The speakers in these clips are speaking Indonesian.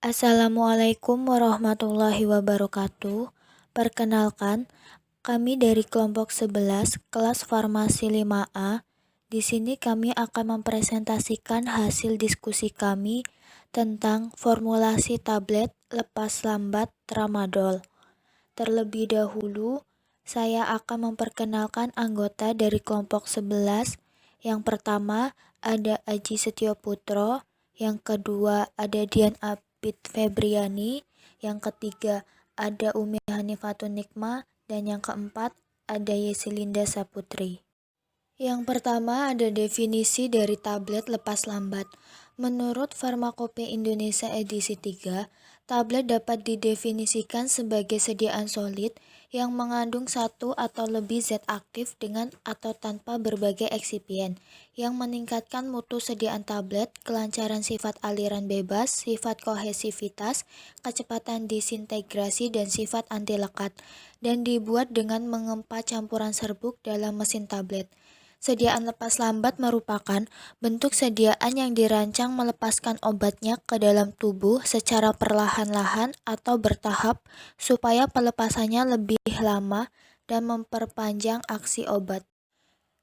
Assalamualaikum warahmatullahi wabarakatuh. Perkenalkan, kami dari kelompok 11 kelas Farmasi 5A. Di sini kami akan mempresentasikan hasil diskusi kami tentang formulasi tablet lepas lambat tramadol. Terlebih dahulu, saya akan memperkenalkan anggota dari kelompok 11. Yang pertama ada Aji Setioputro, yang kedua ada Dian Apit Febriani, yang ketiga ada Umi Hanifatun Nikma, dan yang keempat ada Yesilinda Saputri. Yang pertama ada definisi dari tablet lepas lambat. Menurut Farmakope Indonesia edisi 3, tablet dapat didefinisikan sebagai sediaan solid yang mengandung satu atau lebih zat aktif dengan atau tanpa berbagai eksipien, yang meningkatkan mutu sediaan tablet, kelancaran sifat aliran bebas, sifat kohesivitas, kecepatan disintegrasi, dan sifat anti lekat, dan dibuat dengan mengempa campuran serbuk dalam mesin tablet. Sediaan lepas lambat merupakan bentuk sediaan yang dirancang melepaskan obatnya ke dalam tubuh secara perlahan-lahan atau bertahap supaya pelepasannya lebih lama dan memperpanjang aksi obat.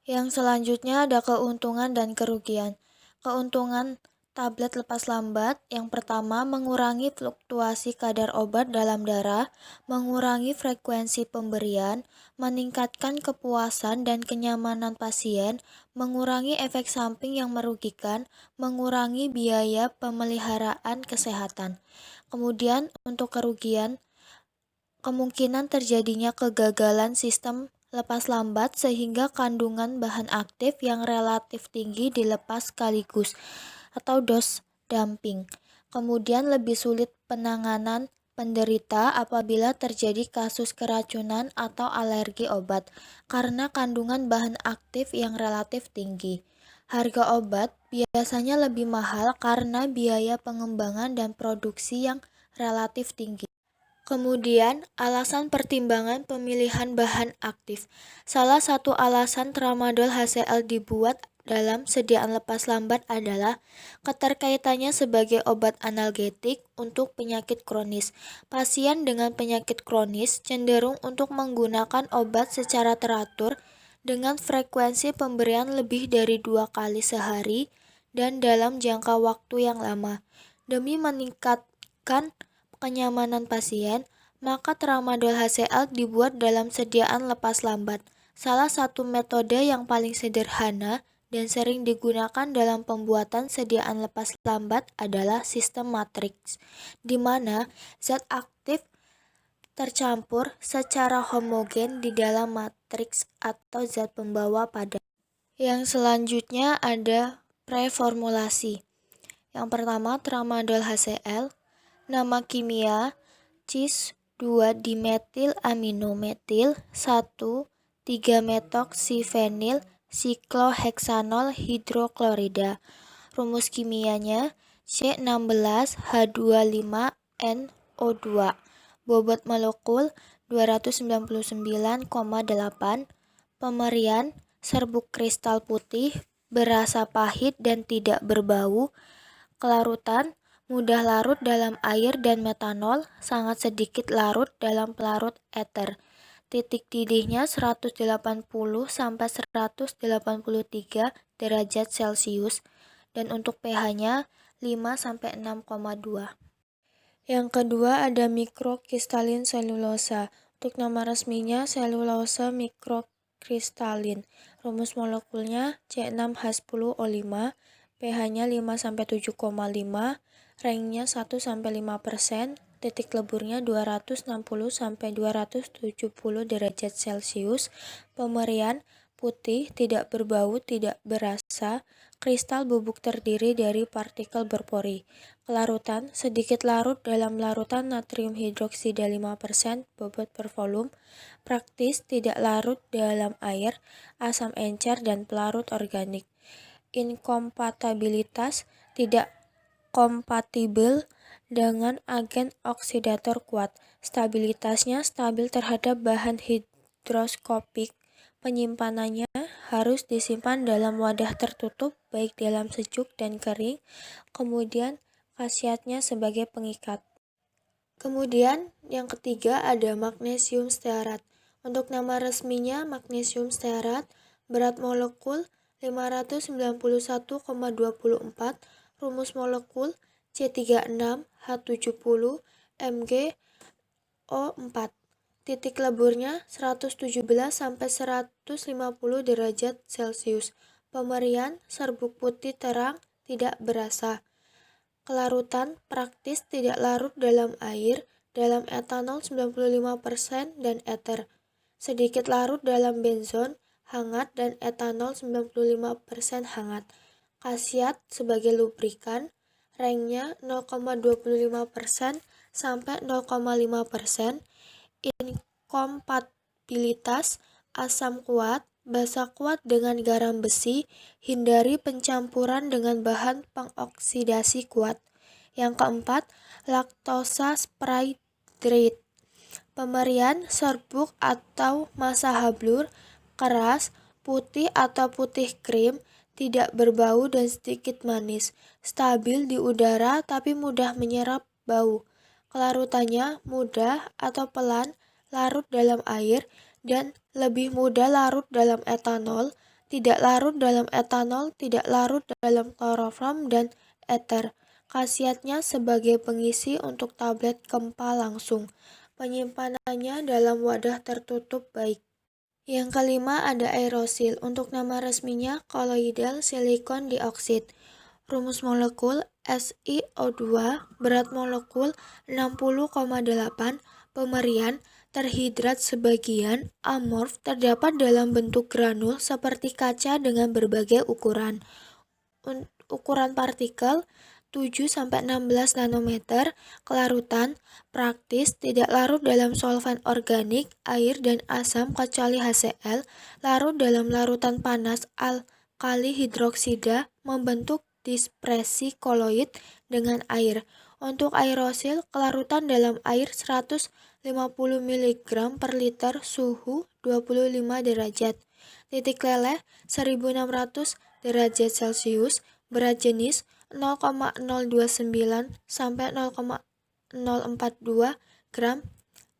Yang selanjutnya ada keuntungan dan kerugian. Keuntungan tablet lepas lambat yang pertama mengurangi fluktuasi kadar obat dalam darah, mengurangi frekuensi pemberian, meningkatkan kepuasan dan kenyamanan pasien, mengurangi efek samping yang merugikan, mengurangi biaya pemeliharaan kesehatan. Kemudian untuk kerugian, kemungkinan terjadinya kegagalan sistem lepas lambat sehingga kandungan bahan aktif yang relatif tinggi dilepas sekaligus atau dose dumping. Kemudian lebih sulit penanganan penderita apabila terjadi kasus keracunan atau alergi obat karena kandungan bahan aktif yang relatif tinggi. Harga obat biasanya lebih mahal karena biaya pengembangan dan produksi yang relatif tinggi. Kemudian, alasan pertimbangan pemilihan bahan aktif. Salah satu alasan tramadol HCl dibuat dalam sediaan lepas lambat adalah keterkaitannya sebagai obat analgetik untuk penyakit kronis. Pasien dengan penyakit kronis cenderung untuk menggunakan obat secara teratur dengan frekuensi pemberian lebih dari 2 kali sehari dan dalam jangka waktu yang lama. Demi meningkatkan kenyamanan pasien, maka tramadol HCl dibuat dalam sediaan lepas lambat. Salah satu metode yang paling sederhana dan sering digunakan dalam pembuatan sediaan lepas lambat adalah sistem matriks, di mana zat aktif tercampur secara homogen di dalam matriks atau zat pembawa padat. Yang selanjutnya ada preformulasi. Yang pertama tramadol HCl. Nama kimia cis 2-dimetil-aminometil 1,3-metoksifenil sikloheksanol hidroklorida. Rumus kimianya C16H25NO2. Bobot molekul 299,8. Pemerian serbuk kristal putih, berasa pahit dan tidak berbau. Kelarutan mudah larut dalam air dan metanol, sangat sedikit larut dalam pelarut eter. Titik didihnya 180-183 derajat Celcius dan untuk pH-nya 5-6,2. Yang kedua ada mikrokristalin selulosa. Untuk nama resminya selulosa mikrokristalin. Rumus molekulnya C6H10O5, pH-nya 5-7,5, ranknya 1-5%, titik leburnya 260-270 derajat Celcius, pemerian putih, tidak berbau, tidak berasa, kristal bubuk terdiri dari partikel berpori. Kelarutan, sedikit larut dalam larutan natrium hidroksida 5%, bobot per volume, praktis, tidak larut dalam air, asam encer, dan pelarut organik. Inkompatibilitas, tidak kompatibel dengan agen oksidator kuat. Stabilitasnya stabil terhadap bahan hidroskopik. Penyimpanannya harus disimpan dalam wadah tertutup, baik dalam sejuk dan kering. Kemudian khasiatnya sebagai pengikat. Kemudian yang ketiga ada magnesium stearat. Untuk nama resminya magnesium stearat, berat molekul 591,24, rumus molekul C36H70 MgO4. Titik leburnya 117 sampai 150 derajat Celcius. Pemberian serbuk putih terang, tidak berasa. Kelarutan praktis tidak larut dalam air, dalam etanol 95% dan eter. Sedikit larut dalam benzon, hangat dan etanol 95% hangat. Khasiat sebagai lubrikan, ranknya 0,25% sampai 0,5%. Inkompatibilitas, asam kuat, basa kuat dengan garam besi, hindari pencampuran dengan bahan pengoksidasi kuat. Yang keempat, laktosa spray-dried. Pemberian serbuk atau massa hablur, keras, putih atau putih krim, tidak berbau dan sedikit manis, stabil di udara tapi mudah menyerap bau. Kelarutannya mudah atau pelan larut dalam air dan lebih mudah larut dalam etanol, tidak larut dalam etanol, tidak larut dalam kloroform dan eter. Khasiatnya sebagai pengisi untuk tablet kempa langsung. Penyimpanannya dalam wadah tertutup baik. Yang kelima ada aerosil. Untuk nama resminya koloidal silikon dioksid. Rumus molekul SiO2, berat molekul 60,8, pemberian terhidrat sebagian, amorf, terdapat dalam bentuk granul seperti kaca dengan berbagai ukuran. Ukuran partikel 7-16 nanometer, kelarutan praktis, tidak larut dalam solvent organik, air dan asam kecuali HCl, larut dalam larutan panas alkali hidroksida, membentuk dispresi koloid dengan air. Untuk aerosil, kelarutan dalam air 150 mg per liter, suhu 25 derajat. Titik leleh 1600 derajat Celcius, berat jenis 0,029 sampai 0,042 gram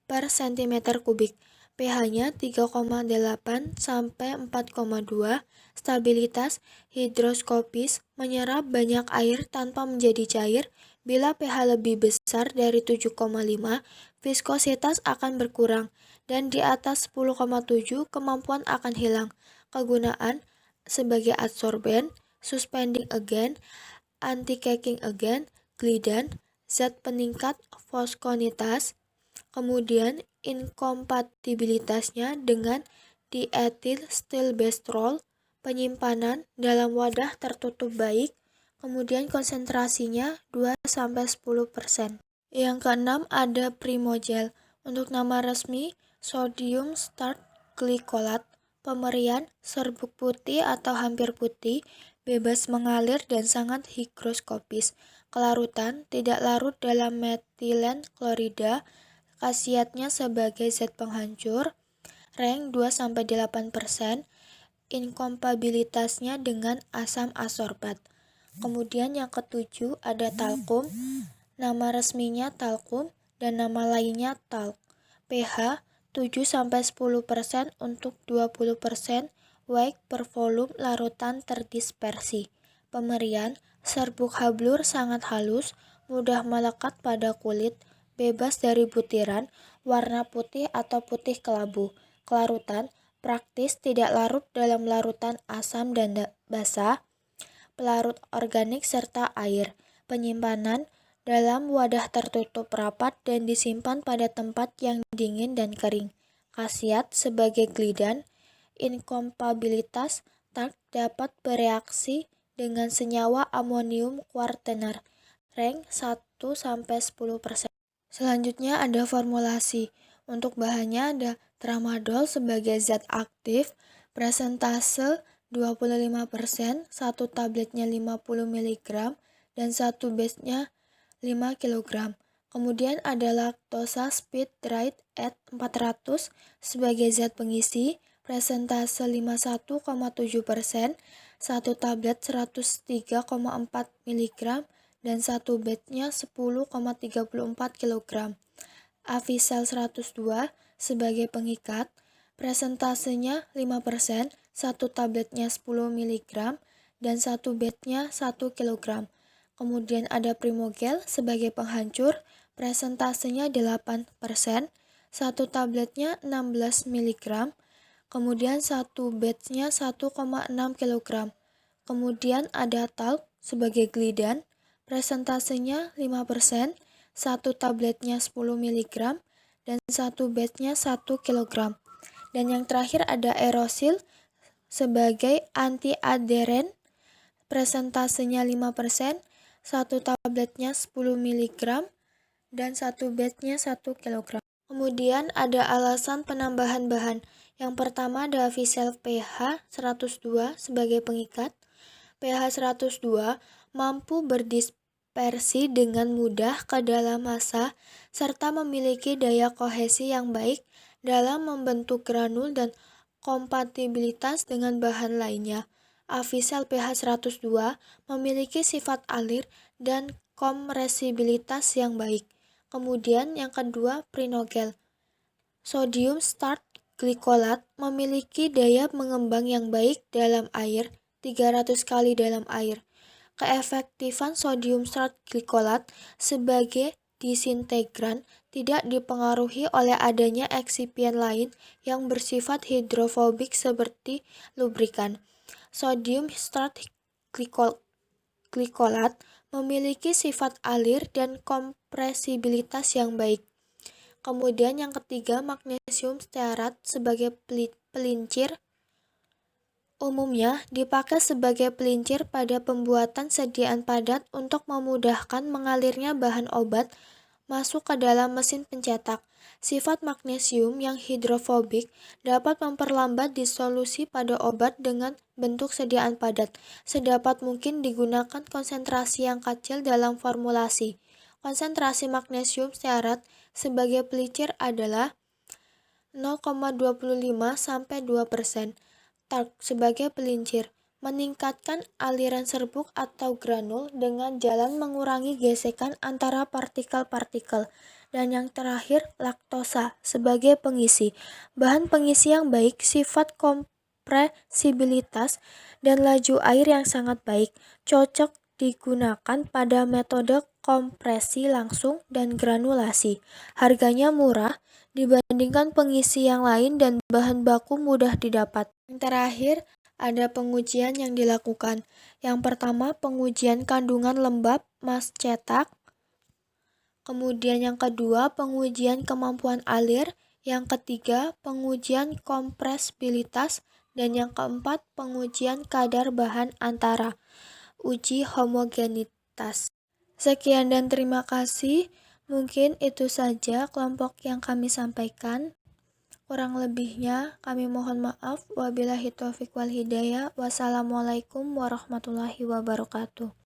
per cm kubik. pH-nya 3,8 sampai 4,2. Stabilitas hidroskopis, menyerap banyak air tanpa menjadi cair. Bila pH lebih besar dari 7,5, viskositas akan berkurang dan di atas 10,7 kemampuan akan hilang. Kegunaan sebagai adsorben, suspending agent, anti-caking agent, glidan, zat peningkat foskonitas. Kemudian inkompatibilitasnya dengan dietil stilbestrol, penyimpanan dalam wadah tertutup baik, kemudian konsentrasinya 2-10%. Yang keenam ada Primogel. Untuk nama resmi sodium start glycolate, pemberian serbuk putih atau hampir putih, bebas mengalir dan sangat higroskopis. Kelarutan tidak larut dalam metilen klorida. Khasiatnya sebagai zat penghancur, rank 2-8%, inkompatibilitasnya dengan asam asorbat. Kemudian yang ketujuh ada talkum, nama resminya talkum dan nama lainnya talc. pH 7-10% untuk 20% weight per volume larutan terdispersi. Pemberian serbuk hablur sangat halus, mudah melekat pada kulit, bebas dari butiran, warna putih atau putih kelabu. Kelarutan praktis, tidak larut dalam larutan asam dan basa, pelarut organik serta air. Penyimpanan dalam wadah tertutup rapat dan disimpan pada tempat yang dingin dan kering. Khasiat sebagai glidan, inkompatibilitas talc dapat bereaksi dengan senyawa amonium kuartener, rank 1-10%. Selanjutnya ada formulasi. Untuk bahannya ada tramadol sebagai zat aktif, presentase 25%, satu tabletnya 50 mg dan satu batch-nya 5 kg. Kemudian ada laktosa speed-dried at 400 sebagai zat pengisi, presentase 51,7%, satu tablet 103,4 mg dan satu batnya 10,34 kg. Avisel 102 sebagai pengikat, presentasenya 5%, satu tabletnya 10 mg, dan satu batnya 1 kg. Kemudian ada Primogel sebagai penghancur, presentasenya 8%, satu tabletnya 16 mg, kemudian satu batchnya 1,6 kg. Kemudian ada Talc sebagai glidan, presentasenya 5%, satu tabletnya 10 mg, dan satu batchnya 1 kg. Dan yang terakhir ada Aerosil sebagai anti-aderen, presentasenya 5%, satu tabletnya 10 mg, dan satu batchnya 1 kg. Kemudian ada alasan penambahan bahan. Yang pertama ada Avisel pH 102 sebagai pengikat. pH 102 mampu berdispersi dengan mudah ke dalam massa serta memiliki daya kohesi yang baik dalam membentuk granul dan kompatibilitas dengan bahan lainnya. Avisel pH 102 memiliki sifat alir dan kompresibilitas yang baik. Kemudian yang kedua, Prinogel. Sodium start glikolat memiliki daya mengembang yang baik dalam air, 300 kali dalam air. Keefektifan sodium start glikolat sebagai disintegran tidak dipengaruhi oleh adanya eksipien lain yang bersifat hidrofobik seperti lubrikan. Sodium start glikolat memiliki sifat alir dan kompresibilitas yang baik. Kemudian yang ketiga, magnesium stearat sebagai pelincir. Umumnya dipakai sebagai pelincir pada pembuatan sediaan padat untuk memudahkan mengalirnya bahan obat masuk ke dalam mesin pencetak. Sifat magnesium yang hidrofobik dapat memperlambat disolusi pada obat dengan bentuk sediaan padat. Sedapat mungkin digunakan konsentrasi yang kecil dalam formulasi. Konsentrasi magnesium stearat sebagai pelincir adalah 0,25-2%. Talc sebagai pelincir meningkatkan aliran serbuk atau granul dengan jalan mengurangi gesekan antara partikel-partikel. Dan yang terakhir, laktosa sebagai pengisi. Bahan pengisi yang baik, sifat kompresibilitas, dan laju air yang sangat baik. Cocok digunakan pada metode kompresi langsung dan granulasi. Harganya murah dibandingkan pengisi yang lain dan bahan baku mudah didapat. Yang terakhir, ada pengujian yang dilakukan. Yang pertama, pengujian kandungan lembab mas cetak. Kemudian yang kedua, pengujian kemampuan alir. Yang ketiga, pengujian kompresibilitas. Dan yang keempat, pengujian kadar bahan antara. Uji homogenitas. Sekian dan terima kasih. Mungkin itu saja kelompok yang kami sampaikan. Kurang lebihnya kami mohon maaf. Wabillahi taufiq wal hidayah. Wassalamualaikum warahmatullahi wabarakatuh.